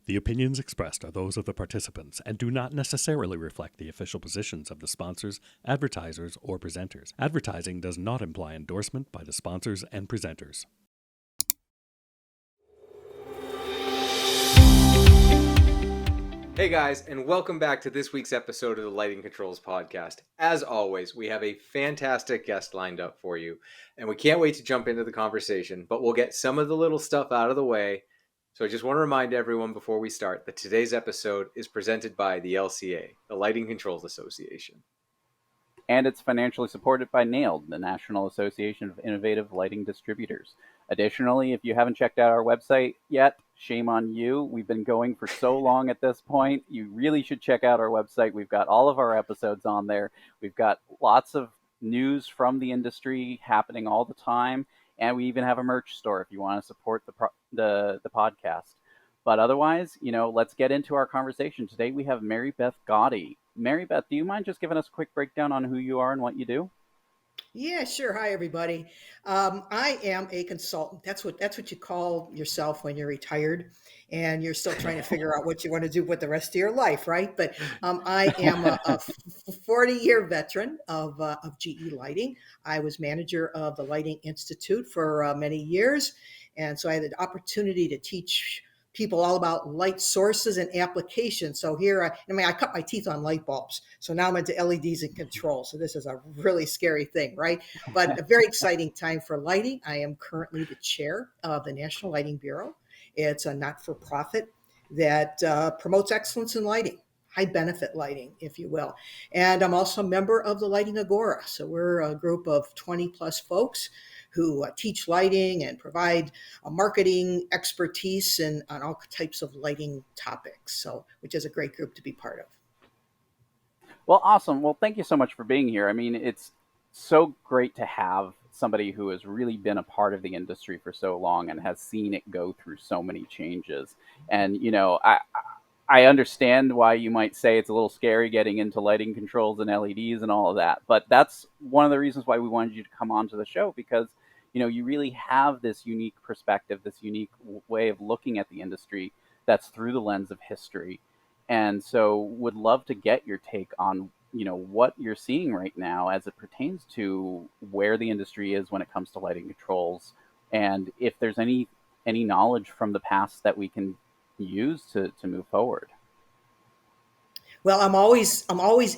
The opinions expressed are those of the participants and do not necessarily reflect the official positions of the sponsors, advertisers, or presenters. Advertising does not imply endorsement by the sponsors and presenters. Hey guys, and welcome back to this week's episode of the Lighting Controls Podcast. As always, we have a fantastic guest lined up for you, and we can't wait to jump into the conversation, but we'll get some of the little stuff out of the way. So I just want to remind everyone before we start that today's episode is presented by the LCA, the Lighting Controls Association. And it's financially supported by NAILD, the National Association of Innovative Lighting Distributors. Additionally, if you haven't checked out our website yet, shame on you. We've been going for so long at this point. You really should check out our website. We've got all of our episodes on there. We've got lots of news from the industry happening all the time. And we even have a merch store if you want to support the podcast. But otherwise, let's get into our conversation. Today we have Mary Beth Gotti. Mary Beth, do you mind just giving us a quick breakdown on who you are and what you do? Yeah, sure. Hi, everybody. I am a consultant. That's what you call yourself when you're retired and you're still trying to figure out what you want to do with the rest of your life, right? But I am a 40-year veteran of GE Lighting. I was manager of the Lighting Institute for many years, and so I had the opportunity to teach people all about light sources and applications. So here, I cut my teeth on light bulbs. So now I'm into LEDs and control. So this is a really scary thing, right? But a very exciting time for lighting. I am currently the chair of the National Lighting Bureau. It's a not-for-profit that promotes excellence in lighting, high benefit lighting, if you will. And I'm also a member of the Lighting Agora. So we're a group of 20 plus folks who teach lighting and provide marketing expertise on all types of lighting topics. So, which is a great group to be part of. Well, awesome. Well, thank you so much for being here. I mean, it's so great to have somebody who has really been a part of the industry for so long and has seen it go through so many changes. And, I understand why you might say it's a little scary getting into lighting controls and LEDs and all of that, but that's one of the reasons why we wanted you to come onto the show, because you really have this unique perspective, this unique way of looking at the industry that's through the lens of history. And so would love to get your take on what you're seeing right now as it pertains to where the industry is when it comes to lighting controls, and if there's any knowledge from the past that we can use to move forward. Well, I'm always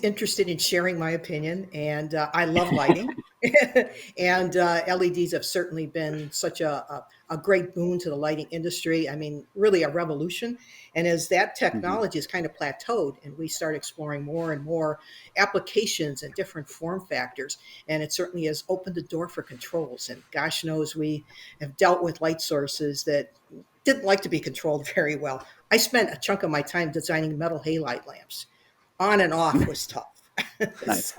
interested in sharing my opinion, and I love lighting. And LEDs have certainly been such a great boon to the lighting industry. I mean, really a revolution. And as that technology is kind of plateaued and we start exploring more and more applications and different form factors, and it certainly has opened the door for controls. And gosh knows we have dealt with light sources that didn't like to be controlled very well. I spent a chunk of my time designing metal halide lamps. On and off was tough. Nice.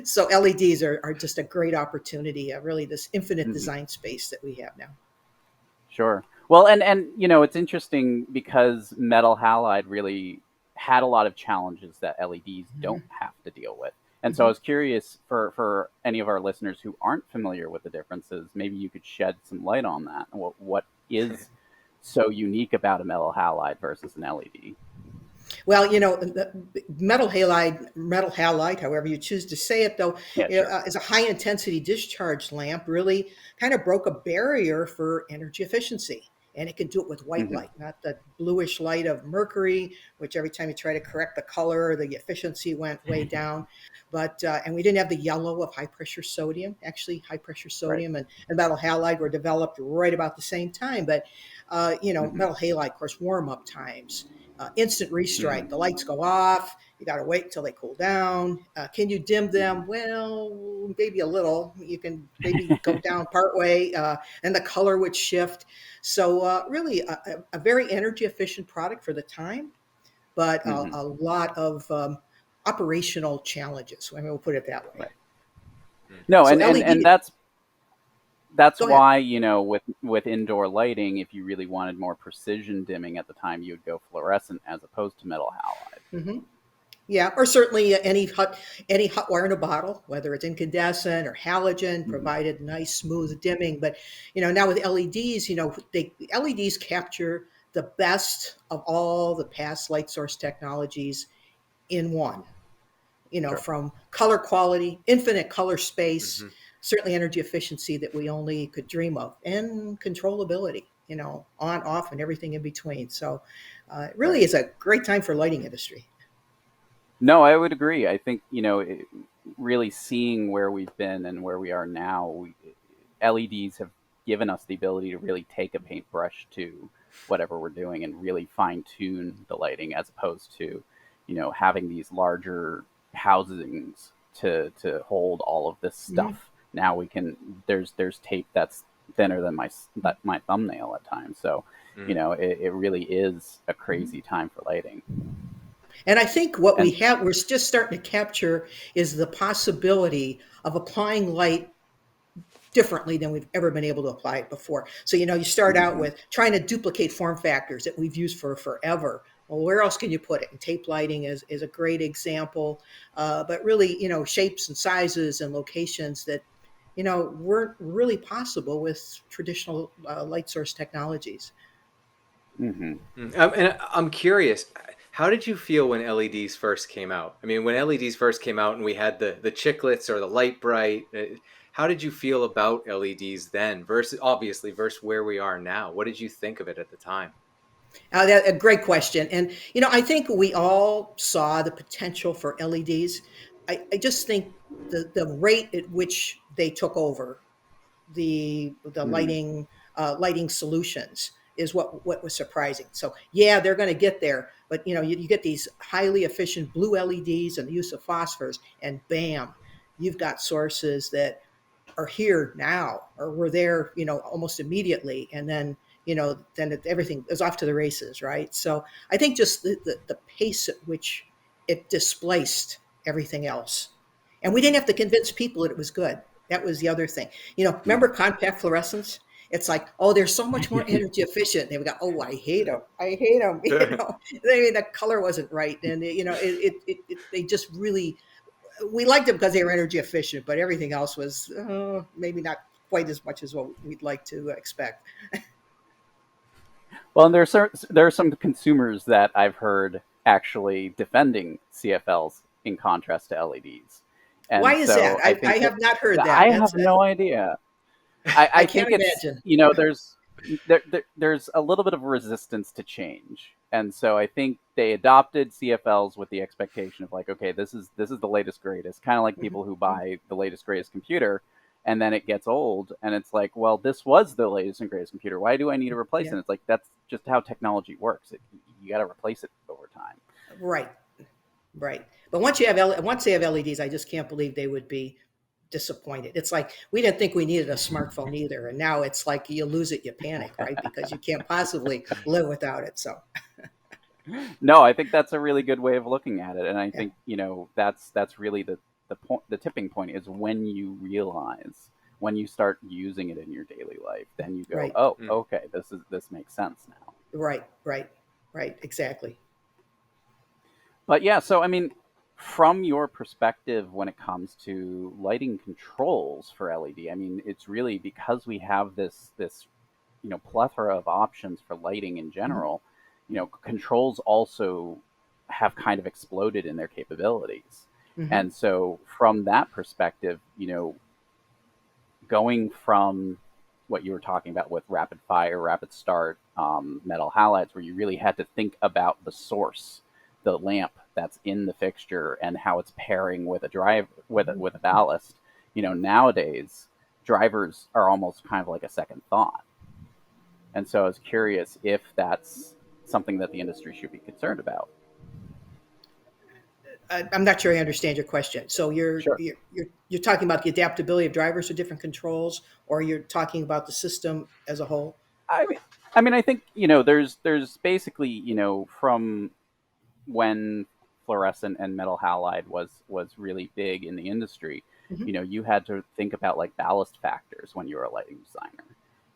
So LEDs are just a great opportunity, really this infinite design space that we have now. Sure. Well, and it's interesting because metal halide really had a lot of challenges that LEDs don't have to deal with. And so I was curious for any of our listeners who aren't familiar with the differences, maybe you could shed some light on that. What is so unique about a metal halide versus an LED? Well, the metal halide, however you choose to say it, though, is a high intensity discharge lamp, really kind of broke a barrier for energy efficiency. And it can do it with white light, not the bluish light of mercury, which every time you try to correct the color, the efficiency went way down. But and we didn't have the yellow of high pressure sodium. Actually, high pressure sodium and metal halide were developed right about the same time. But metal halide, of course, warm up times. Instant restrike. The lights go off. You got to wait until they cool down. Can you dim them? Well, maybe a little. You can maybe go down partway, and the color would shift. So really a very energy efficient product for the time, but a lot of operational challenges. I mean, we'll put it that way. Right. No, So and that's why, with indoor lighting, if you really wanted more precision dimming at the time, you would go fluorescent as opposed to metal halide. Yeah, or certainly any hot wire in a bottle, whether it's incandescent or halogen, provided nice smooth dimming. But now with LEDs, LEDs capture the best of all the past light source technologies in one, Sure. from color quality, infinite color space, Hmm. certainly energy efficiency that we only could dream of, and controllability, on, off, and everything in between. So it really Right. is a great time for lighting industry. No, I would agree. I think, really seeing where we've been and where we are now, LEDs have given us the ability to really take a paintbrush to whatever we're doing and really fine tune the lighting, as opposed to, having these larger housings to hold all of this Mhm. stuff. Now we can, there's tape that's thinner than my thumbnail at times. So, Mm. it really is a Mhm. crazy time for lighting. And I think what And we're just starting to capture is the possibility of applying light differently than we've ever been able to apply it before. So, you start out mhm, with trying to duplicate form factors that we've used for forever. Well, where else can you put it? And tape lighting is a great example. But really, shapes and sizes and locations that, weren't really possible with traditional light source technologies. mhm. And I'm curious, how did you feel when LEDs first came out? I mean, when LEDs first came out and we had the chiclets or the light bright, how did you feel about LEDs then versus where we are now? What did you think of it at the time? That a great question, and I think we all saw the potential for LEDs. I just think the rate at which they took over the Mhm. lighting solutions is what was surprising. So yeah, they're going to get there, but you get these highly efficient blue LEDs and the use of phosphors, and bam, you've got sources that are here now or were there, almost immediately. And then everything is off to the races, right? So I think just the pace at which it displaced everything else. And we didn't have to convince people that it was good. That was the other thing. Remember Mhm. compact fluorescents? It's like, oh, they're so much more energy efficient. And we go, oh, I hate them. I hate them. I mean, the color wasn't right. And, they just really, we liked them because they were energy efficient, but everything else was maybe not quite as much as what we'd like to expect. Well, and there are some consumers that I've heard actually defending CFLs in contrast to LEDs, Why and is that? so I I think that have not heard that. I have no idea. I I can't think it's, imagine. there's a little bit of resistance to change, and so I think they adopted CFLs with the expectation of, like, okay, this is the latest greatest, kind of like Mhm. people who buy the latest greatest computer, and then it gets old, and it's like, well, this was the latest and greatest computer. Why do I need to replace it? Yeah, And it's like, that's just how technology works. You got to replace it over time. right, right. But once they have LEDs, I just can't believe they would be disappointed. It's like we didn't think we needed a smartphone either, and now it's like you lose it, you panic, right? Because you can't possibly live without it. So No, I think that's a really good way of looking at it, and I yeah, think, that's really the point. The tipping point is when you realize, when you start using it in your daily life, then you go, right, oh, Mm. okay, this makes sense now. right, right, right, exactly. But yeah, so I mean, from your perspective, when it comes to lighting controls for LED, I mean, it's really because we have this plethora of options for lighting in Mhm. general. Controls also have kind of exploded in their capabilities, Mhm. and so from that perspective, going from what you were talking about with rapid fire, rapid start, metal halides, where you really had to think about the source, the lamp that's in the fixture, and how it's pairing with a drive Mhm. with a ballast. Nowadays drivers are almost kind of like a second thought, and so I was curious if that's something that the industry should be concerned about. I'm not sure I understand your question. So Sure. you're talking about the adaptability of drivers to different controls, or you're talking about the system as a whole? I mean, I think, there's basically, from when fluorescent and metal halide was really big in the industry, Mhm. you had to think about, like, ballast factors when you were a lighting designer.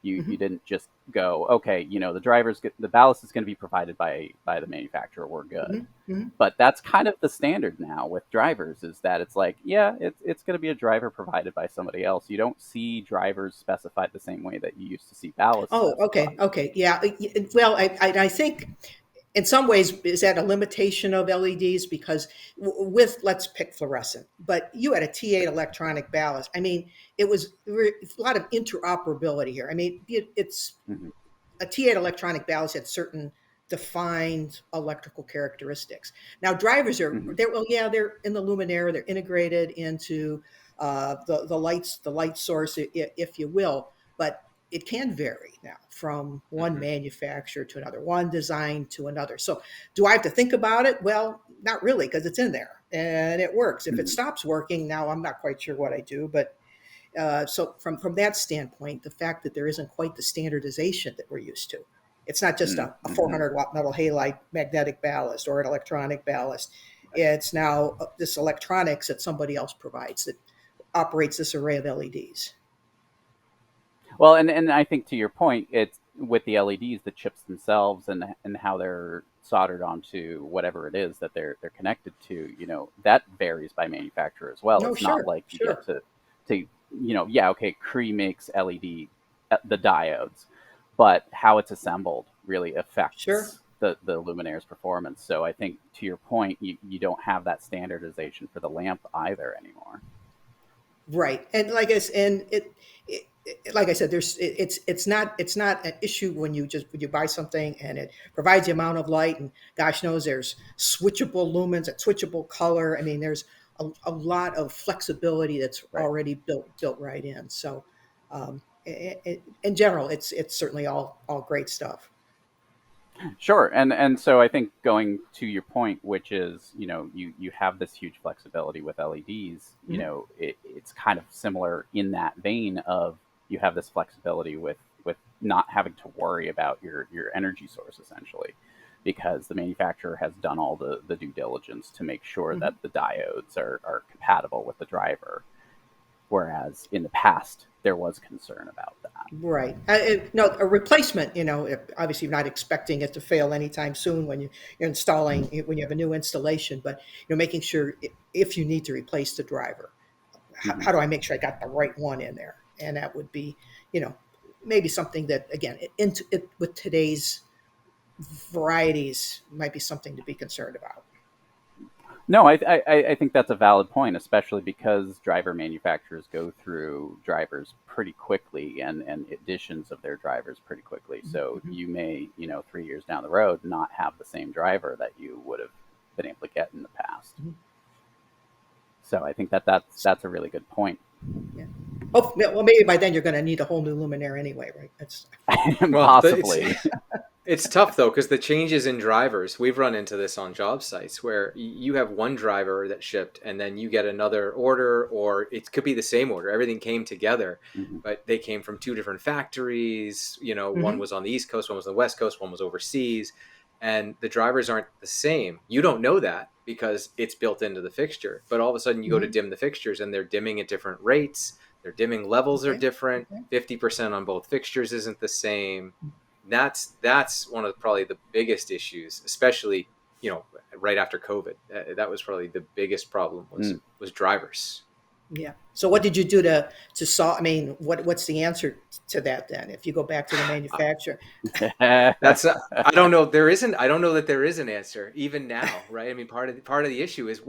You didn't just go, okay, the ballast is going to be provided by the manufacturer. We're good. But that's kind of the standard now with drivers, is that it's like, yeah, it's going to be a driver provided by somebody else. You don't see drivers specified the same way that you used to see ballast Oh, specified. okay, yeah. Well, I think in some ways, is that a limitation of LEDs? Because with, let's pick fluorescent, but you had a T8 electronic ballast. I mean, there were a lot of interoperability here. I mean, it's Hmm. a T8 electronic ballast had certain defined electrical characteristics. Now drivers Hmm. they're in the luminaire, they're integrated into the light source, if you will, but it can vary now from one Mhm. manufacturer to another, one design to another. So do I have to think about it? Well, not really, because it's in there and it works. If it Hmm. stops working, now I'm not quite sure what I do, but so from that standpoint, the fact that there isn't quite the standardization that we're used to, it's not just a Hmm. 400-watt metal halide magnetic ballast or an electronic ballast. It's now this electronics that somebody else provides that operates this array of LEDs. Well, and I think to your point, it's with the LEDs, the chips themselves, and how they're soldered onto whatever it is that they're connected to. That varies by manufacturer as well. No, It's not sure, like you get sure. to yeah, okay, Cree makes LED the diodes, but how it's assembled really Sure. affects the luminaire's performance. So I think to your point, you don't have that standardization for the lamp either anymore. Right. And like I said, it's not an issue when you buy something and it provides the amount of light, and gosh knows there's switchable lumens and switchable color. I mean, there's a lot of flexibility that's Right. already built right in. So in general, it's certainly all great stuff. Sure, and so I think going to your point, which is you have this huge flexibility with LEDs. Mhm. It's kind of similar in that vein of you have this flexibility with not having to worry about your energy source essentially, because the manufacturer has done all the due diligence to make sure Mhm. that the diodes are compatible with the driver. Whereas in the past there was concern about that. Right. No, a replacement, obviously you're not expecting it to fail anytime soon when you're installing, when you have a new installation, but making sure if you need to replace the driver, Mhm. how do I make sure I got the right one in there? And that would be, you know, maybe something that, again, with today's varieties might be something to be concerned about. No, I think that's a valid point, especially because driver manufacturers go through drivers pretty quickly and editions of their drivers pretty quickly. So Mhm. you may, 3 years down the road, not have the same driver that you would have been able to get in the past. Mhm. So I think that's a really good point. Yeah. Oh, yeah, well, maybe by then you're going to need a whole new luminaire anyway, right? That's Well, Possibly. it's tough though, because the changes in drivers, we've run into this on job sites where you have one driver that shipped and then you get another order, or it could be the same order. Everything came together, Mhm. but they came from two different factories. One Mhm. was on the East Coast, one was on the West Coast, one was overseas, and the drivers aren't the same. You don't know that because it's built into the fixture, but all of a sudden you go to Mhm. dim the fixtures and they're dimming at different rates. Their dimming levels are Okay. different. Okay. 50% on both fixtures isn't the same. That's one of probably the biggest issues, especially right after COVID. That was probably the biggest problem was Mm. was drivers. Yeah. So what did you do to solve? I mean, what's the answer to that then? If you go back to the manufacturer, That's I don't know. I don't know that there is an answer even now, right? I mean, part of the issue is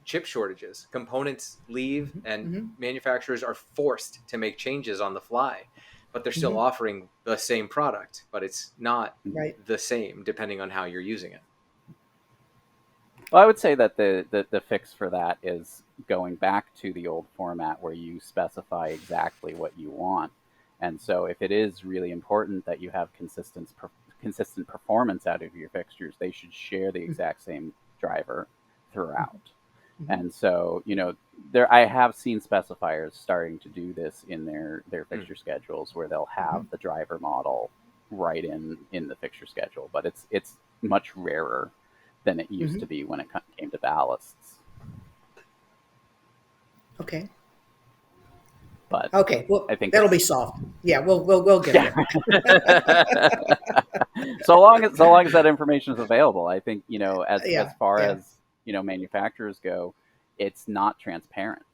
chip shortages. Components leave, Mhm. and Mhm. manufacturers are forced to make changes on the fly, but they're still Mhm. offering the same product, but it's not Right. the same depending on how you're using it. Well, I would say that the fix for that is going back to the old format where you specify exactly what you want. And so if it is really important that you have consistent performance out of your fixtures, they should share the Mhm. exact same driver throughout. Mhm. And so, there I have seen specifiers starting to do this in their Mm. fixture schedules where they'll Mhm. have the driver model right in the fixture schedule, but it's much rarer than it used to Mhm. be when it came to ballasts. Okay. But Okay, well, I think that'll be solved. Yeah, we'll get there. so long as that information is available, I think, as Yeah, far yeah. as, manufacturers go, it's not transparent.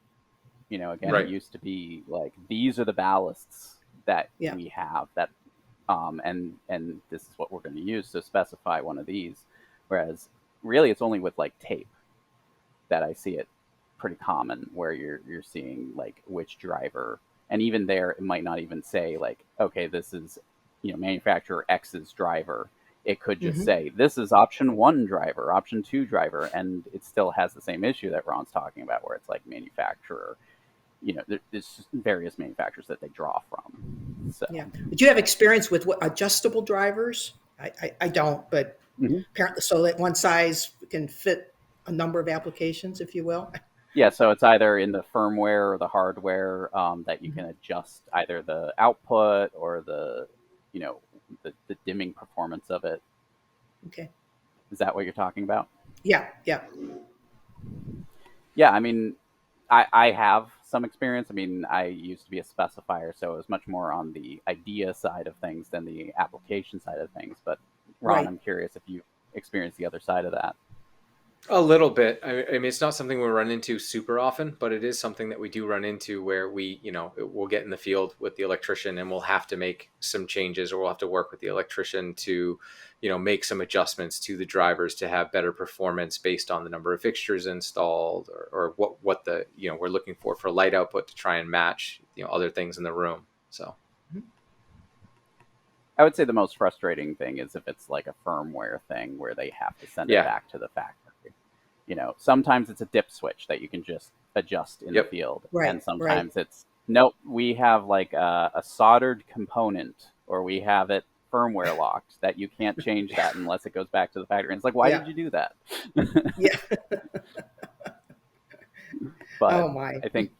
Again, it Right. used to be like, these are the ballasts that Yeah. we have, that and this is what we're going to use to specify one of these. Whereas really it's only with like tape that I see it pretty common, where you're seeing like which driver, and even there it might not even say like, okay, this is, manufacturer X's driver. It could just Hmm. say this is option 1 driver, option 2 driver, and it still has the same issue that Ron's talking about, where it's like manufacturer, there's various manufacturers that they draw from. So Yeah. But you have experience with what, adjustable drivers? I don't, but Mhm. apparently, so that one size can fit a number of applications, if you will. Yeah, so it's either in the firmware or the hardware, that you can Mhm. adjust either the output or you know, the dimming performance of it. Okay. Is that what you're talking about? Yeah, yeah. Yeah, I mean, I have some experience. I mean, I used to be a specifier, so it was much more on the idea side of things than the application side of things. But Ron, Right. I'm curious if you experienced the other side of that. A little bit. I mean, it's not something we run into super often, but it is something that we do run into, where we'll get in the field with the electrician and we'll have to make some changes, or we'll have to work with the electrician to, make some adjustments to the drivers to have better performance based on the number of fixtures installed, or what the, we're looking for light output to try and match, other things in the room. So, Mhm. I would say the most frustrating thing is if it's like a firmware thing where they have to send it yeah. back to the factory. Sometimes it's a dip switch that you can just adjust in the Yep. field, and Right, right. sometimes it's nope, we have like a soldered component, or we have it firmware locked that you can't change that unless it goes back to the factory. And it's like, why Yeah, did you do that? yeah. But Oh my. I think,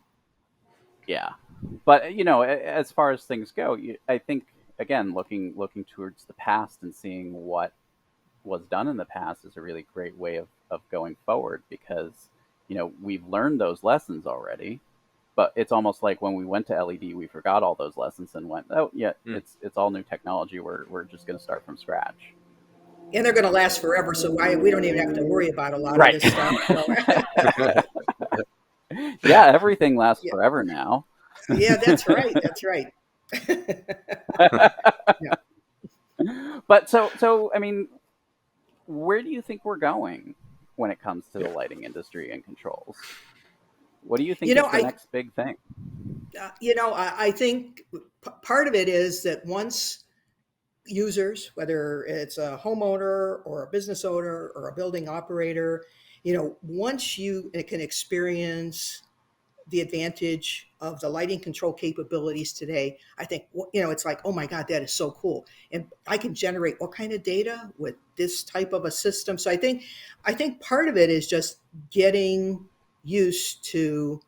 yeah. But as far as things go, I think, again, looking towards the past and seeing what was done in the past is a really great way of going forward, because we've learned those lessons already. But it's almost like when we went to LED, we forgot all those lessons and went, oh yeah, Mm. it's all new technology. We're just going to start from scratch. And they're going to last forever, so we don't even have to worry about a lot of Right. this stuff. So, Yeah, everything lasts yeah, forever now. yeah, that's right. That's right. Yeah. But so I mean, where do you think we're going when it comes to the Yeah. lighting industry and controls? What do you You think know, is the next big thing? I think part of it is that once users, whether it's a homeowner or a business owner or a building operator, once you can experience the advantage of the lighting control capabilities today, I think, it's like, oh my God, that is so cool. And I can generate all kind of data with this type of a system. So I think part of it is just getting used to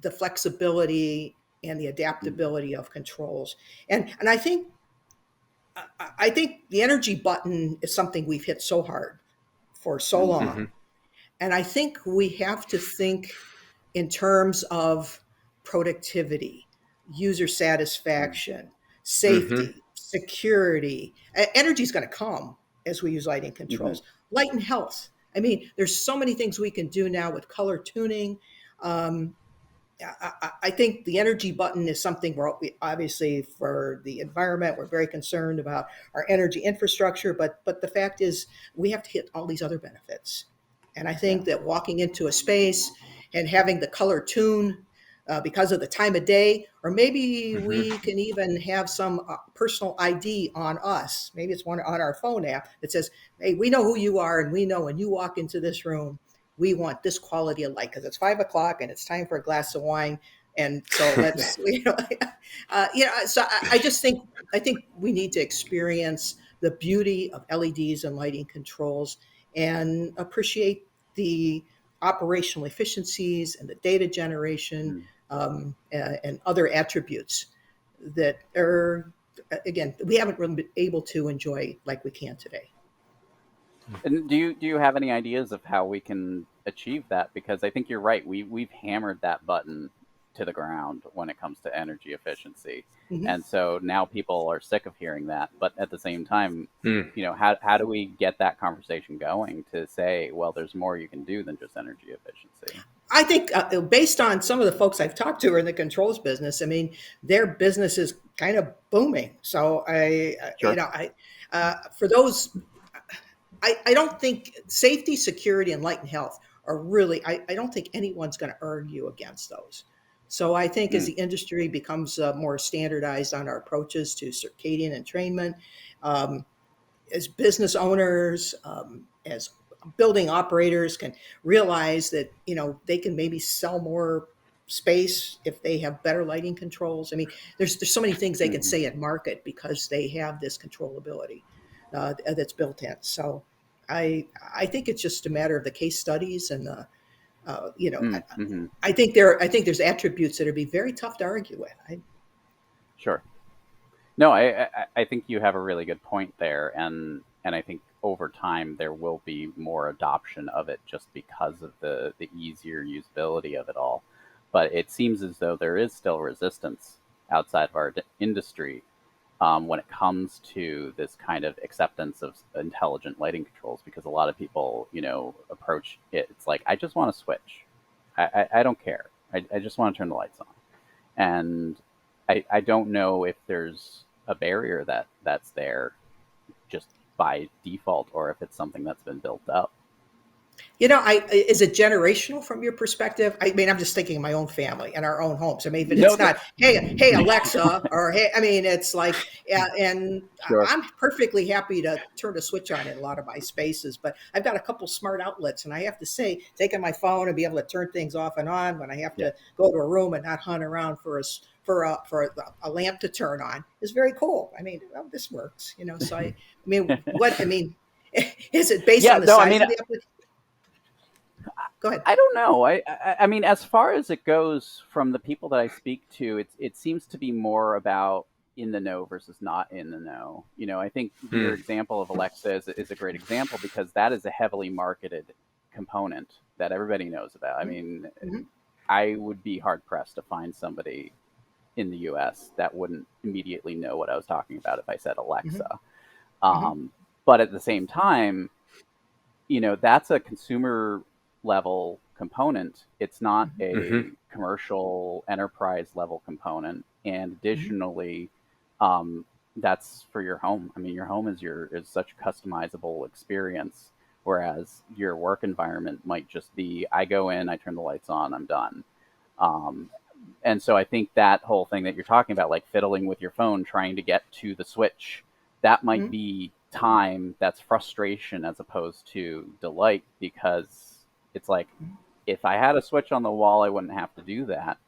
the flexibility and the adaptability of controls. And I think the energy button is something we've hit so hard for so Hmm. long. And I think we have to think in terms of productivity, user satisfaction, Hmm. safety, security. Energy is going to come as we use lighting Mm-hmm. controls. Light and health. I mean, there's so many things we can do now with color tuning. Um, I think the energy button is something obviously, for the environment, we're very concerned about our energy infrastructure, but the fact is we have to hit all these other benefits. And I Yeah. think that walking into a space and having the color tune because of the time of day, or maybe Hmm. we can even have some personal ID on us. Maybe it's one on our phone app that says, hey, we know who you are, and we know when you walk into this room, we want this quality of light because it's 5 o'clock and it's time for a glass of wine. And so let's, so I just I think we need to experience the beauty of LEDs and lighting controls and appreciate the operational efficiencies and the data generation Mm. and other attributes that are, again, we haven't really been able to enjoy like we can today. And do you have any ideas of how we can achieve that? Because I think you're right. We've hammered that button to the ground when it comes to energy efficiency. Mhm. And so now people are sick of hearing that. But at the same time, Mm. how do we get that conversation going to say, well, there's more you can do than just energy efficiency? I think based on some of the folks I've talked to in the controls business, I mean, their business is kind of booming. So Sure. for those, I don't think safety, security, and light and health are really, I don't think anyone's going to argue against those. So I think as Mm. the industry becomes more standardized on our approaches to circadian entrainment, um, as business owners, as building operators can realize that, they can maybe sell more space if they have better lighting controls. I mean, there's so many things they can Hmm. say at market because they have this controllability that's built in. So I think it's just a matter of the case studies and the Mm-hmm. I think there's attributes that would be very tough to argue with. Sure. No, I think you have a really good point there, and I think over time there will be more adoption of it just because of the easier usability of it all. But it seems as though there is still resistance outside of our industry when it comes to this kind of acceptance of intelligent lighting controls, because a lot of people, approach it. It's like, I just want to switch. I don't care. I just want to turn the lights on. And I don't know if there's a barrier that's there just by default, or if it's something that's been built up. Is it generational from your perspective? I mean, I'm just thinking of my own family and our own homes. I mean, but No, it's not, hey, Alexa, or hey, I mean, it's like, yeah, and sure. I'm perfectly happy to turn a switch on in a lot of my spaces, but I've got a couple smart outlets, and I have to say, taking my phone and be able to turn things off and on when I have Yeah. to go to a room and not hunt around for a lamp to turn on is very cool. I mean, well, this works, So I mean, is it based Yeah. on the No, I size mean, of the application? Go ahead. I don't know. I mean, as far as it goes, from the people that I speak to, it seems to be more about in the know versus not in the know. I think your Mm. example of Alexa is a great example, because that is a heavily marketed component that everybody knows about. I mean, Mhm. I would be hard pressed to find somebody in the U.S. that wouldn't immediately know what I was talking about if I said Mhm. Alexa. Mhm. But at the same time, that's a consumer level component. It's not Mhm. a Hmm. commercial enterprise level component. And Mhm. additionally, um, that's for your home. I mean, your home is such a customizable experience, whereas your work environment might just be, I go in, I turn the lights on, I'm done. Um, and so I think that whole thing that you're talking about, like fiddling with your phone, trying to get to the switch, that might Mhm. be time that's frustration as opposed to delight, because it's like, Mhm. if I had a switch on the wall, I wouldn't have to do that.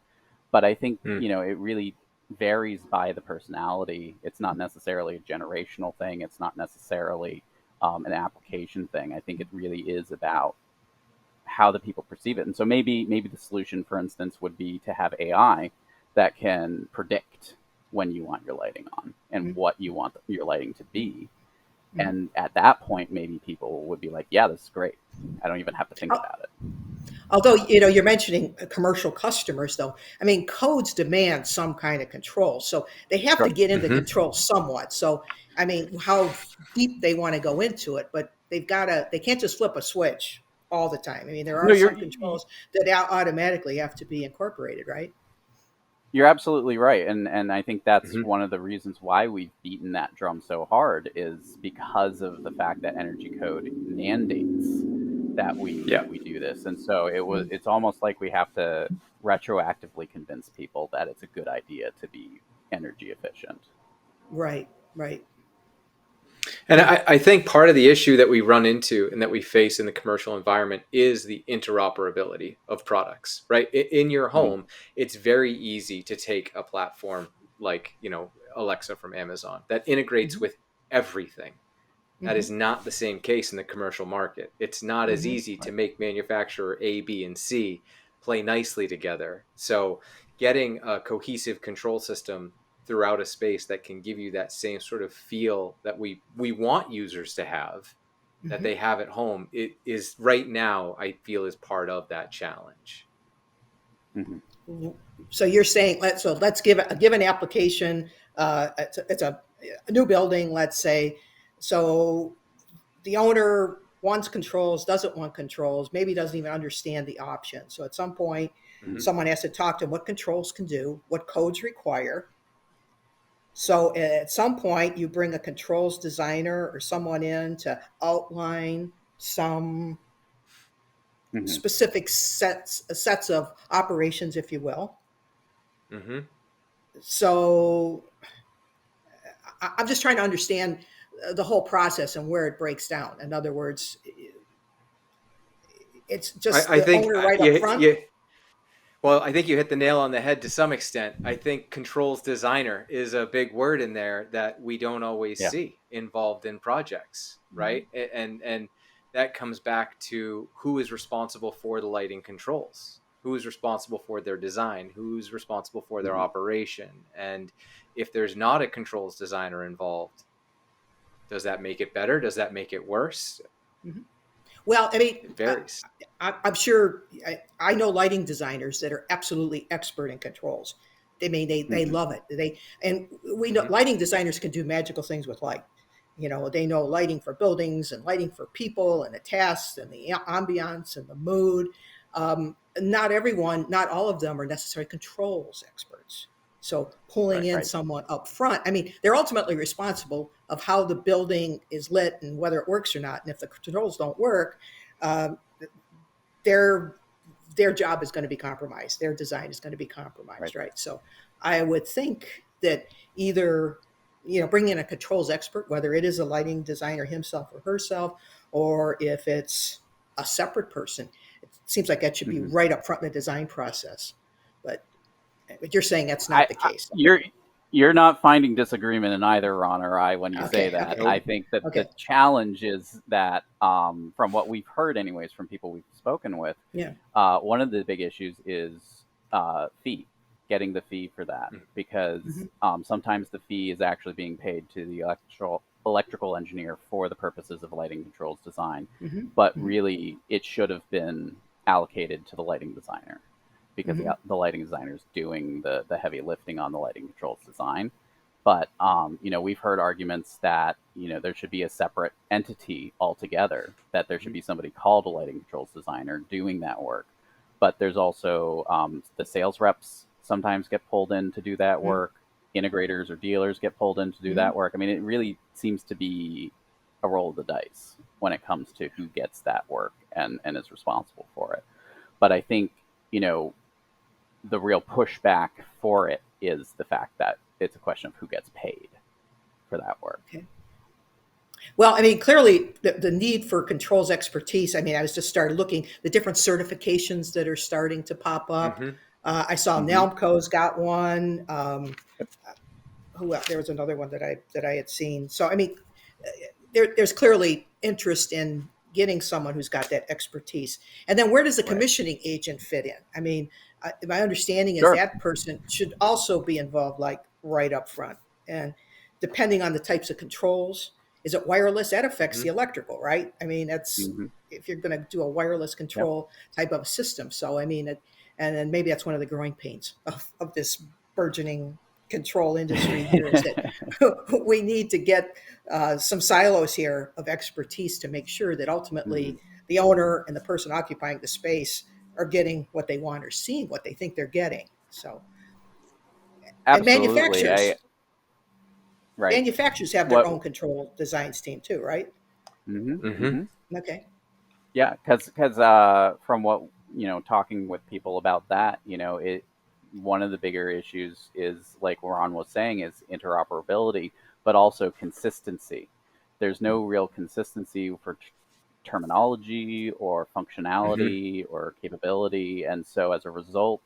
But I think, Mm. it really varies by the personality. It's not necessarily a generational thing. It's not necessarily an application thing. I think it really is about how the people perceive it. And so maybe the solution, for instance, would be to have AI that can predict when you want your lighting on and Mhm. what you want your lighting to be. Mhm. And at that point, maybe people would be like, yeah, this is great. I don't even have to think Al- about it. Although, you're mentioning commercial customers, though. I mean, codes demand some kind of control, so they have to Sure. get into Hmm. control somewhat. So, I mean, how deep they want to go into it, but they can't just flip a switch all the time. I mean, there No, are some controls that automatically have to be incorporated, right? you're absolutely right. And I think that's Hmm. one of the reasons why we've beaten that drum so hard, is because of the fact that energy code mandates that Yeah. we do this. And so Mhm. it's almost like we have to retroactively convince people that it's a good idea to be energy efficient. Right, right. And Yeah. I think part of the issue that we run into and that we face in the commercial environment is the interoperability of products, right? In your Mhm. home, it's very easy to take a platform like, Alexa from Amazon that integrates Mhm. with everything. That is Mhm. not the same case in the commercial market. It's not as Mhm. easy to Right. make manufacturer A, B, and C play nicely together. So, getting a cohesive control system throughout a space that can give you that same sort of feel that we want users to have, that Mhm. they have at home, it is right now, I feel, is part of that challenge. Mhm. So you're saying let's give an application. It's a new building, let's say. So the owner wants controls, doesn't want controls, maybe doesn't even understand the option. So at some point, Mhm. someone has to talk to what controls can do, what codes require. So at some point, you bring a controls designer or someone in to outline some Hmm. specific sets of operations, if you will. Mhm. So I'm just trying to understand the whole process and where it breaks down. In other words, it's just I the think owner right up front. you well, I think you hit the nail on the head to some extent. I think controls designer is a big word in there that we don't always Yeah. see involved in projects, Mhm. right? And that comes back to who is responsible for the lighting controls, who is responsible for their design, who's responsible for their Hmm. operation. And if there's not a controls designer involved, does that make it better? Does that make it worse? Mhm. Well, I mean, It varies. I'm sure I know lighting designers that are absolutely expert in controls. They mean they Hmm. love it. And we know Hmm. lighting designers can do magical things with light. They know lighting for buildings and lighting for people and the tasks and the ambiance and the mood. Not everyone, not all of them are necessarily controls experts. So pulling Right. in Right. someone up front, I mean, they're ultimately responsible of how the building is lit and whether it works or not. And if the controls don't work, um, their their job is going to be compromised. Their design is going to be Right. compromised, right? So I would think that either bring in a controls expert, whether it is a lighting designer himself or herself, or if it's a separate person. It seems like that should be Hmm. right up front in the design process. But you're saying that's not I, the I case. you're not finding disagreement in either Ron or I when you say Okay, that. okay, I Nope. think that the okay, challenge is that, from what we've heard, anyways, from people we've spoken with, yeah, one of the big issues is fee, getting the fee for that, hmm because sometimes the fee is actually being paid to the electrical engineer for the purposes of lighting controls design, hmm but hmm really it should have been allocated to the lighting designer, because hmm the lighting designer is doing the heavy lifting on the lighting controls design. But we've heard arguments that there should be a separate entity altogether, that there should be somebody called a lighting controls designer doing that work. But there's also the sales reps sometimes get pulled in to do that hmm work. Integrators or dealers get pulled in to do hmm that work. I mean, it really seems to be a roll of the dice when it comes to who gets that work and is responsible for it. But I think, you know, the real pushback for it is the fact that it's a question of who gets paid for that work. okay. Well, I mean, clearly the need for controls expertise. I mean, I was just started looking the different certifications that are starting to pop up. Hmm. I saw Hmm. Nalmco's got one. Who else? There was another one that I had seen. So I mean, there's clearly interest in getting someone who's got that expertise. And then where does the Right. commissioning agent fit in? I mean, my understanding is Sure. that person should also be involved, like right up front. And depending on the types of controls, is it wireless? That affects Hmm. the electrical, right? I mean, that's Hmm. if you're going to do a wireless Yep. control type of a system. So I mean, and then maybe that's one of the growing pains of this burgeoning control industry here is that we need to get some silos here of expertise to make sure that Hmm. ultimately the owner and the person occupying the space are getting what they want or seeing what they think they're getting. So, and Absolutely. I manufacturers, Right. manufacturers have their What? own control designs team too, right? Hmm. Hmm. Hmm. Okay. Yeah, because from what talking with people about that, it one of the bigger issues is, like Ron was saying, is interoperability, but also consistency. There's no real consistency for terminology or Hmm. functionality or capability, and so as a result,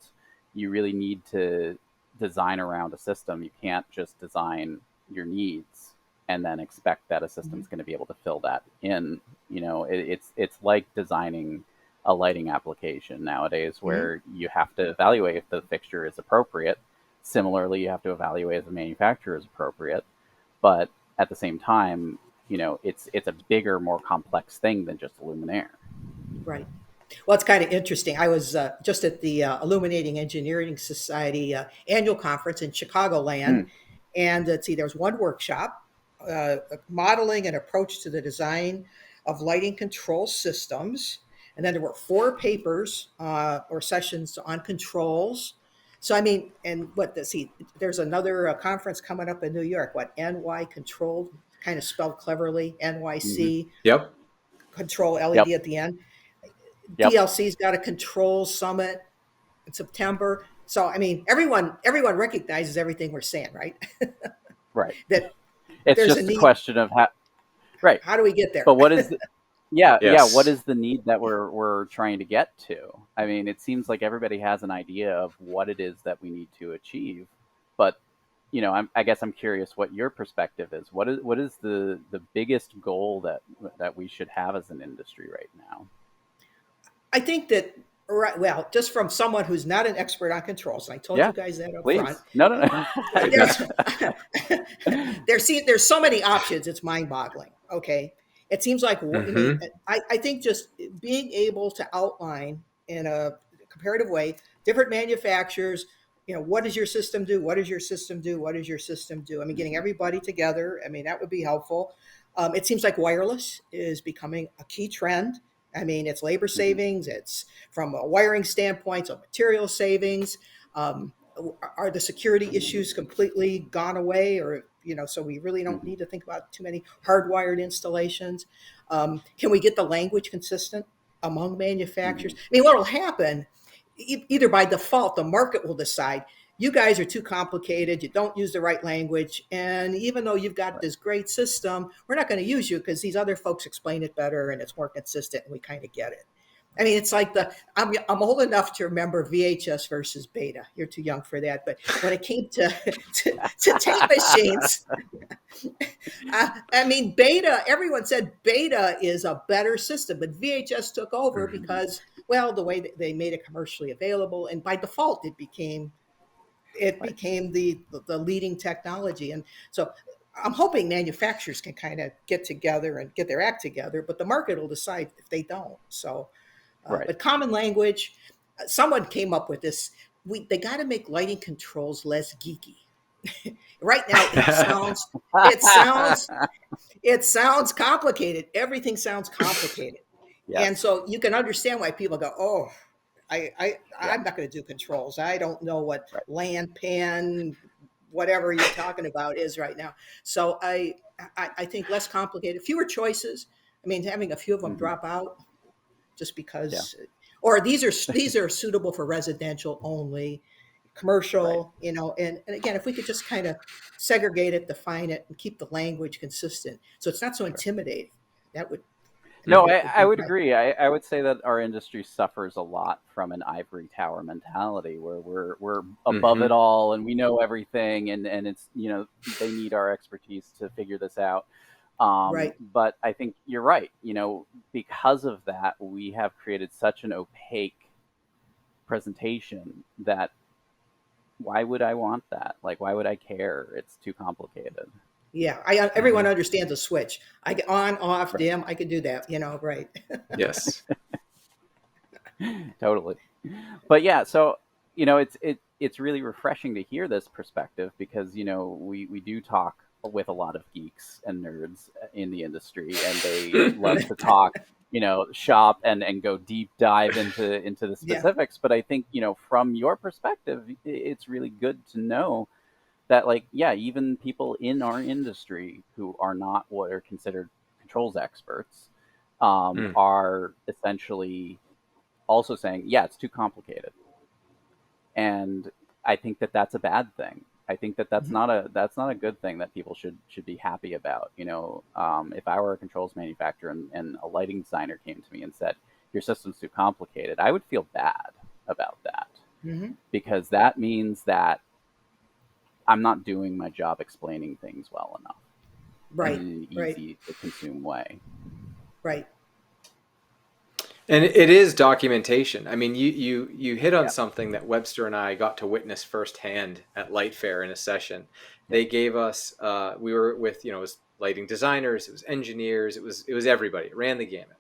you really need to design around a system. You can't just design your needs and then expect that a Mhm. system's going to be able to fill that in. It's like designing a lighting application nowadays, Mhm. where you have to evaluate if the fixture is appropriate. Similarly, you have to evaluate if the manufacturer is appropriate. But at the same time, it's a bigger, more complex thing than just a luminaire. Right. Well, it's kind of interesting. I was just at the Illuminating Engineering Society annual conference in Chicagoland, Mm, and let's see, there was one workshop, modeling an approach to the design of lighting control systems, and then there were four papers or sessions on controls. So I mean, and what the see, there's another conference coming up in New York. What NY Control, kind of spelled cleverly, hmm NYC Yep. Control LED Yep. at the end. Yep. DLC's got a control summit in September. So I mean, everyone recognizes everything we're saying, right? Right. That It's there's a just a need. question of how. Right. How do we get there? But what is the, yeah, what Yes. is the need that we're trying to get to? I mean, it seems like everybody has an idea of what it is that we need to achieve, but I guess I'm curious what your perspective is. What is the biggest goal that we should have as an industry right now? I think that right. Well, just from someone who's not an expert on controls, and I told Yeah, you guys that up front. please. No, no, no. There's there's so many options. It's mind-boggling. Okay, it seems like I mean, Mm-hmm. I think just being able to outline in a comparative way different manufacturers. What does your system do? What does your system do? What does your system do? I mean, getting Mhm. everybody together. I mean, that would be helpful. It seems like wireless is becoming a key trend. I mean, it's labor Mhm. savings. It's from a wiring standpoint, so material savings. Um, are the security issues completely gone away, or so we really don't Mhm. need to think about too many hardwired installations? Can we get the language consistent among manufacturers? Mhm. I mean, what will happen? Either by default, the market will decide you guys are too complicated, you don't use the right language, and even though you've got Right. this great system, we're not going to use you because these other folks explain it better and it's more consistent and we kind of get it. I mean, it's like Yeah. I'm old enough to remember VHS versus Beta. You're too young for that, but when it came to to tape machines, I mean, Beta. Everyone said Beta is a better system, but VHS took over Mm-hmm. because, well, the way that they made it commercially available, and by default, it Right. became the leading technology. And so I'm hoping manufacturers can kind of get together and get their act together, but the market will decide if they don't. So, Right. but common language, someone came up with this. They got to make lighting controls less geeky. Right now, it sounds it sounds complicated. Everything sounds complicated. And Yes. so you can understand why people go, oh, Yeah. I'm not going to do controls. I don't know what Right. land pan, whatever you're talking about is right now. So I think less complicated, fewer choices. I mean, having a few of them hmm drop out just Yeah. because, or these are suitable for residential only, Right. commercial, and again, if we could just kind of segregate it, define it, and keep the language consistent, so it's not so Right. intimidating. That would No, would, I would be would my agree. I would say that our industry suffers a lot from an ivory tower mentality where we're above it Mm-hmm. all and we know everything and it's they need our expertise to figure this out. right. But I think you're right. Because of that, we have created such an opaque presentation that why would I want that? Like, why would I care? It's too complicated. Yeah, Mm-hmm. everyone understands a switch. I get on, off, Right. dim. I could do that. Right. Yes. Totally. But yeah, so it's really refreshing to hear this perspective because we do talk with a lot of geeks and nerds in the industry, and they love to talk, shop and go deep dive into the Yeah. specifics. But I think from your perspective, it's really good to know that, like, yeah, even people in our industry who are not what are considered controls experts Mm. are essentially also saying, yeah, it's too complicated. And I think that that's a bad thing. I think that that's Mhm. not a good thing that people should be happy about. If I were a controls manufacturer and a lighting designer came to me and said, your system's too complicated, I would feel bad about that Mhm. because that means that I'm not doing my job explaining things well enough and Right. in an Right. easy to consume way. Right. And it is documentation. I mean, you hit on Yeah. something that Webster and I got to witness firsthand at Light Fair in a session. Yep. They gave us we were with it was lighting designers, it was engineers, it was everybody. It ran the gamut.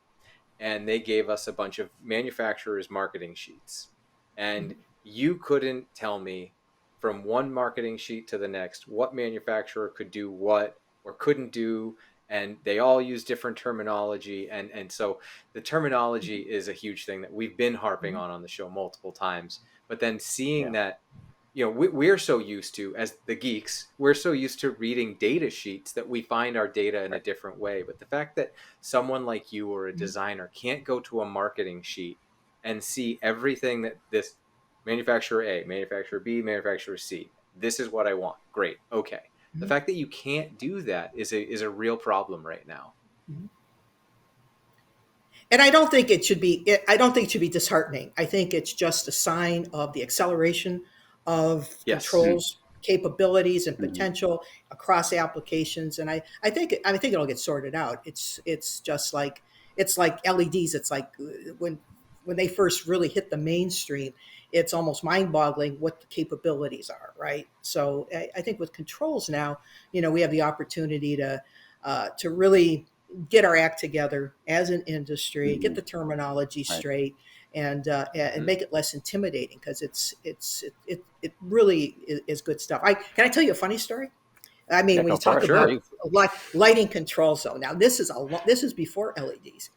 and they gave us a bunch of manufacturers' marketing sheets. And Mhm. you couldn't tell me from one marketing sheet to the next what manufacturer could do what or couldn't do, and they all use different terminology. And so the terminology is a huge thing that we've been harping Mhm. on the show multiple times. But then seeing Yeah. that, we're so used to, as the geeks, we're so used to reading data sheets that we find our data in a Right. different way. But the fact that someone like you or a Mhm. designer can't go to a marketing sheet and see everything that this manufacturer A, manufacturer B, manufacturer C, this is what I want. Great. Okay. The Mhm. fact that you can't do that is a real problem right now. Mhm. And I don't think it should be. I don't think it should be disheartening. I think it's just a sign of the acceleration of Yes. Mm-hmm. controls, capabilities, and Mm-hmm. potential across applications. And I think it'll get sorted out. It's just like it's like LEDs. It's like when they first really hit the mainstream, it's almost mind-boggling what the capabilities are, right? So I think with controls now, we have the opportunity to really get our act together as an industry, get Mm-hmm. the terminology Right. straight, and Mhm. make it less intimidating because it really is good stuff. Can I tell you a funny story? I mean, Yeah, when go you for talk it, Sure. about please. lighting control zone, now this is before LEDs,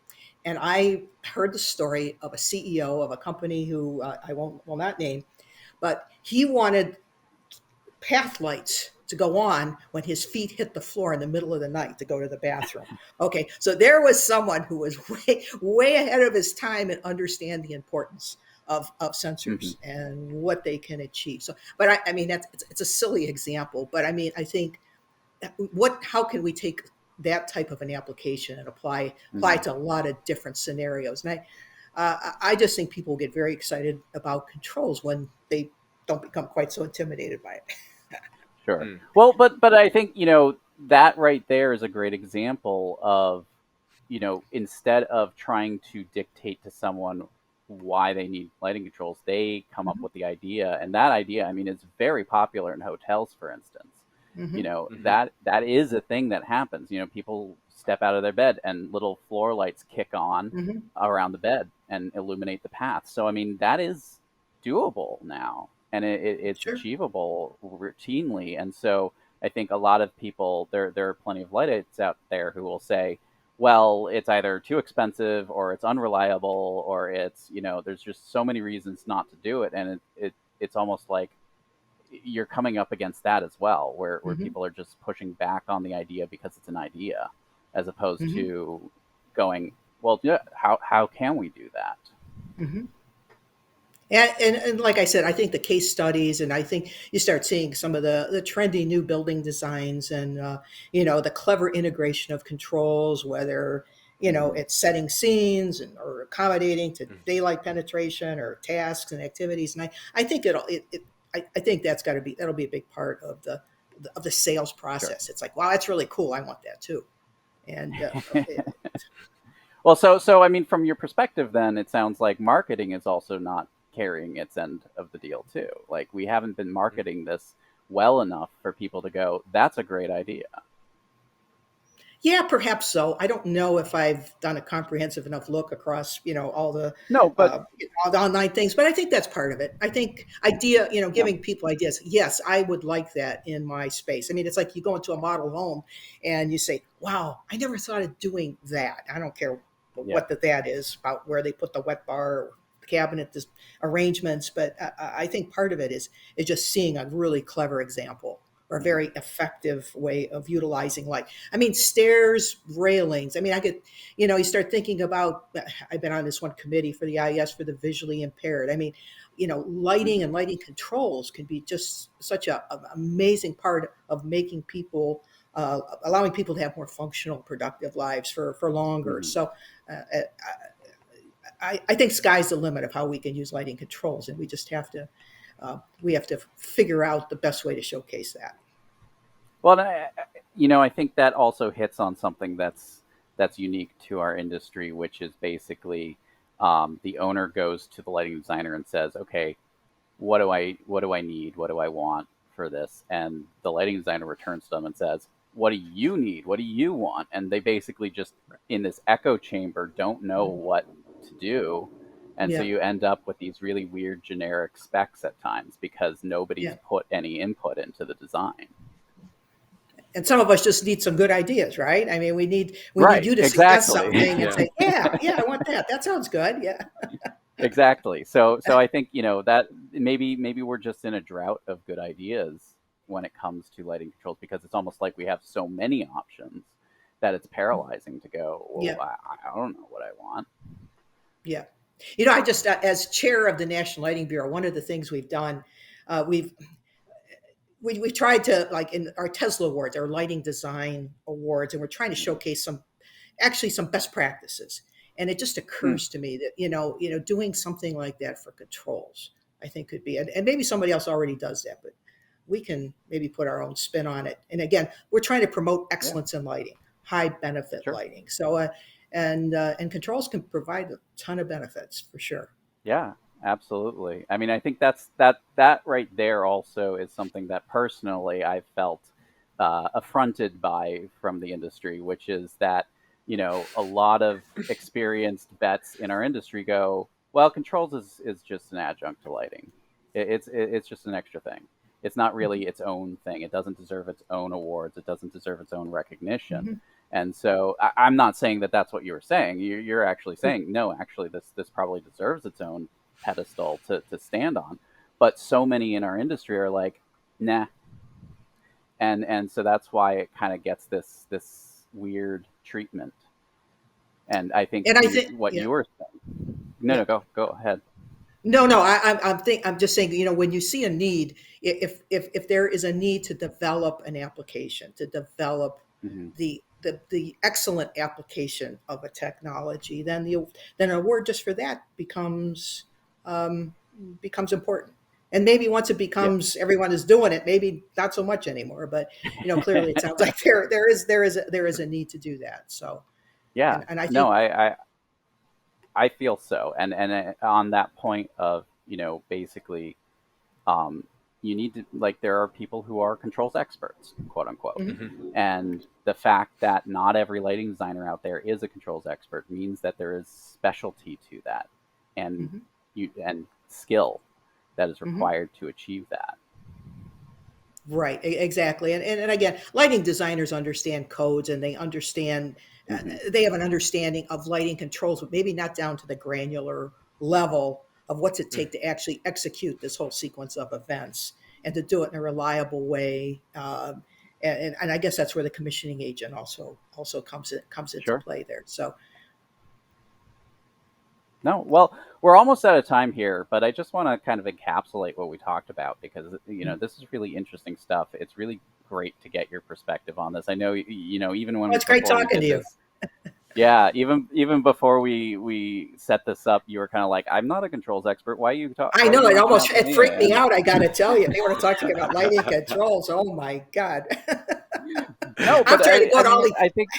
and I heard the story of a CEO of a company who I will not name, but he wanted path lights to go on when his feet hit the floor in the middle of the night to go to the bathroom. Okay, so there was someone who was way ahead of his time and understand the importance of Mm-hmm. sensors and what they can achieve. So, but I mean, it's a silly example, but I mean, I think how can we take that type of an application and apply Mm-hmm. it to a lot of different scenarios? And I just think people get very excited about controls when they don't become quite so intimidated by it. Sure. Mm. Well, but I think, that right there is a great example of, instead of trying to dictate to someone why they need lighting controls, they come up Mhm, with the idea. And that idea, I mean, is very popular in hotels, for instance. mhm, Mhm. That is a thing that happens. People step out of their bed and little floor lights kick on mhm. around the bed and illuminate the path. So I mean, that is doable now, and it's Sure. achievable routinely. And so I think a lot of people, there are plenty of lights out there who will say, well, it's either too expensive or it's unreliable or it's, there's just so many reasons not to do it. And it's almost like you're coming up against that as well, where Mhm, people are just pushing back on the idea because it's an idea, as opposed mhm, to going, well, yeah, how can we do that? mhm. And like I said, I think the case studies, and I think you start seeing some of the trendy new building designs, and the clever integration of controls, whether Mm-hmm. it's setting scenes or accommodating to Mm. daylight penetration or tasks and activities. And I think I think that'll be a big part of the sales Sure. process. It's like, wow, that's really cool. I want that too. And Well, so I mean, from your perspective, then it sounds like marketing is also not carrying its end of the deal too. Like we haven't been Mm. marketing this well enough for people to go, that's a great idea. Yeah, perhaps so. I don't know if I've done a comprehensive enough look across, No, but all the online things, but I think that's part of it. I think yeah. giving people ideas. Yes, I would like that in my space. I mean, it's like you go into a model home and you say, "Wow, I never thought of doing that." I don't care Yeah. what that is about where they put the wet bar, or cabinet arrangements, but I think part of it is just seeing a really clever example or a Mhm. very effective way of utilizing light. I mean, stairs, railings. I mean, you start thinking about, I've been on this one committee for the IES for the visually impaired. I mean, lighting Mhm. and lighting controls can be just such a amazing part of making people, allowing people to have more functional, productive lives for longer. Mhm. So uh, I think sky's the limit of how we can use lighting controls, and we have to figure out the best way to showcase that. Well, I think that also hits on something that's unique to our industry, which is basically the owner goes to the lighting designer and says, "Okay, what do I need? What do I want for this?" And the lighting designer returns to them and says, what do you need? What do you want? And they basically just in this echo chamber don't know what to do. And so Yeah. you end up with these really weird generic specs at times because nobody's Yeah. put any input into the design. And some of us just need some good ideas, right? I mean, we need Right, you to suggest exactly. something and Yeah. say, yeah, I want that. That sounds good. Yeah. Exactly. So I think, that maybe we're just in a drought of good ideas when it comes to lighting controls because it's almost like we have so many options that it's paralyzing to go, well, Yeah. I don't know what I want. Yeah. I just, as chair of the National Lighting Bureau, one of the things we've done, we've we tried to, like in our Tesla Awards, our lighting design awards, and we're trying to showcase some best practices. And it just Hmm. occurs to me that doing something like that for controls, I think could be, and maybe somebody else already does that, but we can maybe put our own spin on it. And again, we're trying to promote Yeah, excellence in lighting, high benefit sure. lighting. So and controls can provide a ton of benefits for sure. Yeah, absolutely. I mean, I think that right there also is something that personally I felt affronted by from the industry, which is that a lot of experienced vets in our industry go, well, controls is just an adjunct to lighting. It's just an extra thing. It's not really its own thing. It doesn't deserve its own awards. It doesn't deserve its own recognition. Mhm. And so I'm not saying that that's what you were saying. You're actually saying, no, actually, this probably deserves its own pedestal to stand on. But so many in our industry are like, nah. And so that's why it kind of gets this weird treatment. And I think And I to think, what yeah, you were saying. No, yeah. no, go ahead. No, I'm just saying, when you see a need, if there is a need to develop an application, to develop Hmm. the excellent application of a technology, then an award just for that um, becomes important. And maybe once it Yeah. becomes everyone is doing it, maybe not so much anymore. But clearly, it sounds like there is a need to do that. So, Yeah. and I No, think, I feel so. And on that point of, basically, um, you need to, like, there are people who are controls experts, quote unquote. mhm, Hmm. And the fact that not every lighting designer out there is a controls expert means that there is specialty to that and mhm, and skill that is mhm. required to achieve that. Right, exactly. And again, lighting designers understand codes and they understand, Hmm. they have an understanding of lighting controls, but maybe not down to the granular level of what's it take to actually execute this whole sequence of events and to do it in a reliable way. And I guess that's where the commissioning agent also comes into Sure. play there. So No, well, we're almost out of time here, but I just want to kind of encapsulate what we talked about because this is really interesting stuff. It's really great to get your perspective on this. I know even well, when it's great before we talking to did you. this, yeah, even before we set this up, you were kind of like, "I'm not a controls expert. I Why are know you reaching almost out to it me?" freaked me out. I got to tell you, they want to talk to me about lighting controls. Oh my god! No, I'm but trying to go I to all mean, the I think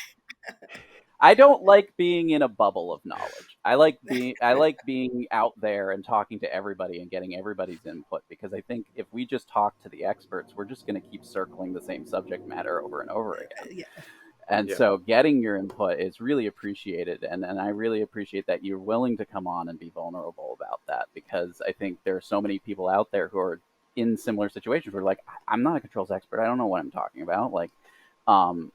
I don't like being in a bubble of knowledge. I like being out there and talking to everybody and getting everybody's input because I think if we just talk to the experts, we're just going to keep circling the same subject matter over and over again. yeah. And Yeah. so getting your input is really appreciated and I really appreciate that you're willing to come on and be vulnerable about that because I think there are so many people out there who are in similar situations where like I'm not a controls expert. I don't know what I'm talking about. Like um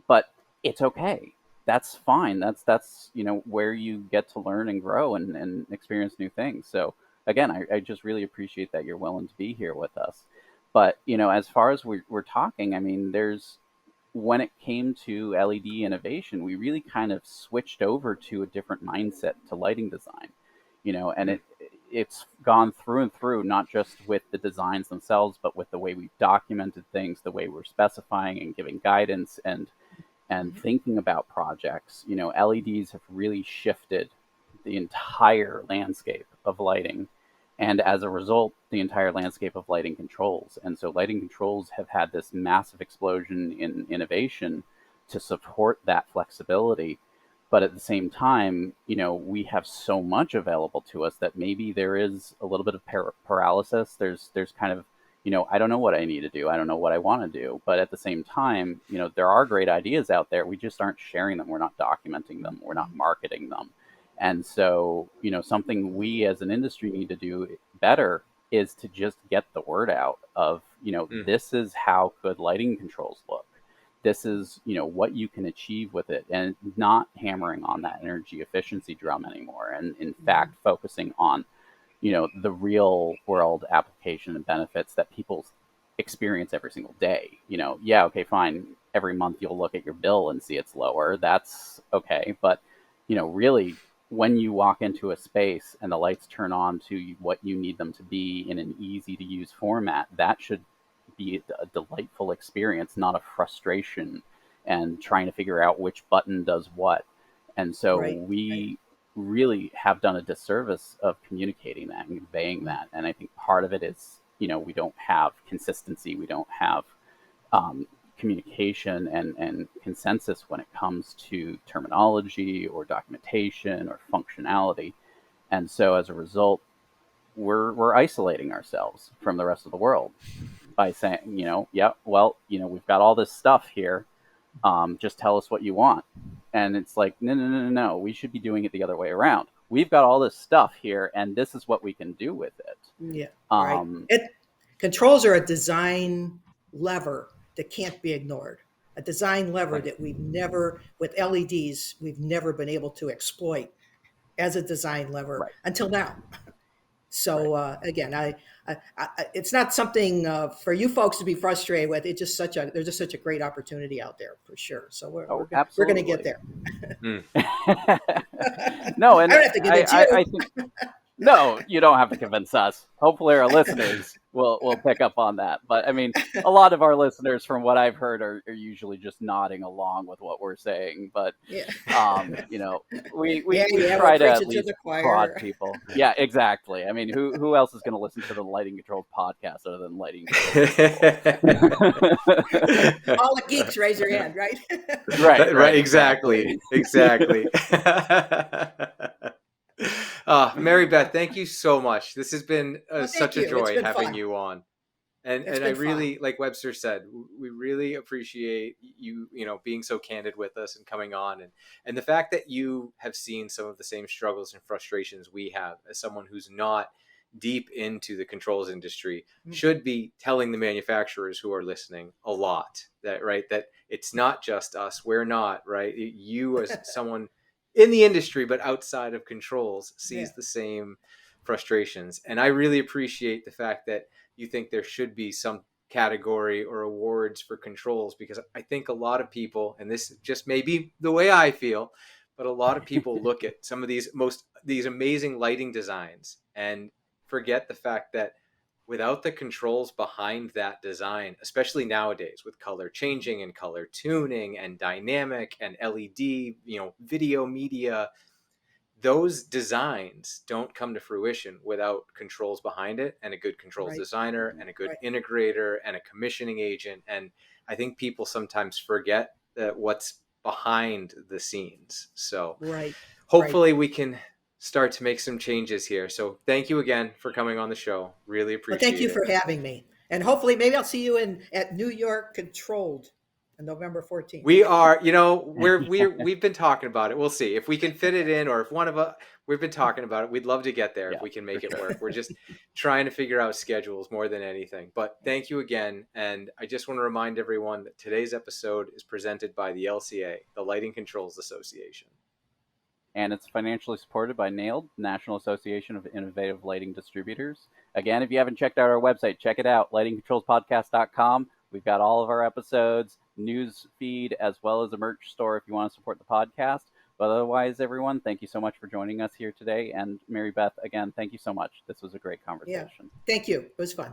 but it's okay. That's fine. That's where you get to learn and grow and experience new things. So again, I just really appreciate that you're willing to be here with us. But as far as we're talking, I mean, there's when it came to LED innovation, we really kind of switched over to a different mindset to lighting design. And it's gone through and through, not just with the designs themselves, but with the way we've documented things, the way we're specifying and giving guidance and Mhm. thinking about projects. LEDs have really shifted the entire landscape of lighting. And as a result, the entire landscape of lighting controls. And so lighting controls have had this massive explosion in innovation to support that flexibility. But at the same time, we have so much available to us that maybe there is a little bit of paralysis. There's kind of, I don't know what I need to do. I don't know what I want to do. But at the same time, there are great ideas out there. We just aren't sharing them. We're not documenting them. We're not marketing them. And so, something we as an industry need to do better is to just get the word out of, this is how good lighting controls look. This is, what you can achieve with it, and not hammering on that energy efficiency drum anymore. And in fact, focusing on, the real world application and benefits that people experience every single day. Yeah, okay, fine. Every month you'll look at your bill and see it's lower. That's okay. But, really, when you walk into a space and the lights turn on to what you need them to be in an easy to use format, that should be a delightful experience, not a frustration and trying to figure out which button does what. And so we really have done a disservice of communicating that and conveying that. And I think part of it is, we don't have consistency. We don't have communication and consensus when it comes to terminology or documentation or functionality. And so as a result, we're isolating ourselves from the rest of the world by saying, we've got all this stuff here. Just tell us what you want. And it's like, no. We should be doing it the other way around. We've got all this stuff here, and this is what we can do with it. Yeah. Controls are a design lever that can't be ignored. A design lever that with LEDs, we've never been able to exploit as a design lever until now. So again, it's not something for you folks to be frustrated with. It's just there's just such a great opportunity out there for sure. So we're going to get there. No, and I don't have to convince you. I think, no, you don't have to convince us. Hopefully our listeners will pick up on that. But I mean, a lot of our listeners, from what I've heard, are usually just nodding along with what we're saying. But we try to at least prod people. Yeah, exactly. I mean, who else is going to listen to the Lighting Controls podcast other than Lighting Controls? All the geeks, raise your hand, right? Right. Exactly. Mary Beth, thank you so much. This has been such a joy having you on. And I really, like Webster said, we really appreciate you, being so candid with us and coming on. And the fact that you have seen some of the same struggles and frustrations we have as someone who's not deep into the controls industry should be telling the manufacturers who are listening a lot that it's not just us. We're not, right? You as someone in the industry, but outside of controls, sees the same frustrations. And I really appreciate the fact that you think there should be some category or awards for controls, because I think a lot of people, and this just may be the way I feel, but a lot of people look at some of these amazing lighting designs and forget the fact that without the controls behind that design, especially nowadays with color changing and color tuning and dynamic and LED, video media, those designs don't come to fruition without controls behind it, and a good controls designer and a good integrator and a commissioning agent. And I think people sometimes forget that what's behind the scenes. So hopefully we can start to make some changes here. So thank you again for coming on the show. Really appreciate it. Thank you for having me. And hopefully maybe I'll see you at New York Controlled on November 14th. We are, we've been talking about it. We'll see if we can fit it in, or if one of us, we've been talking about it. We'd love to get there if we can make it work. We're just trying to figure out schedules more than anything. But thank you again. And I just want to remind everyone that today's episode is presented by the LCA, the Lighting Controls Association. And it's financially supported by NAILD, National Association of Innovative Lighting Distributors. Again, if you haven't checked out our website, check it out, lightingcontrolspodcast.com. We've got all of our episodes, news feed, as well as a merch store if you want to support the podcast. But otherwise, everyone, thank you so much for joining us here today. And Mary Beth, again, thank you so much. This was a great conversation. Yeah, thank you. It was fun.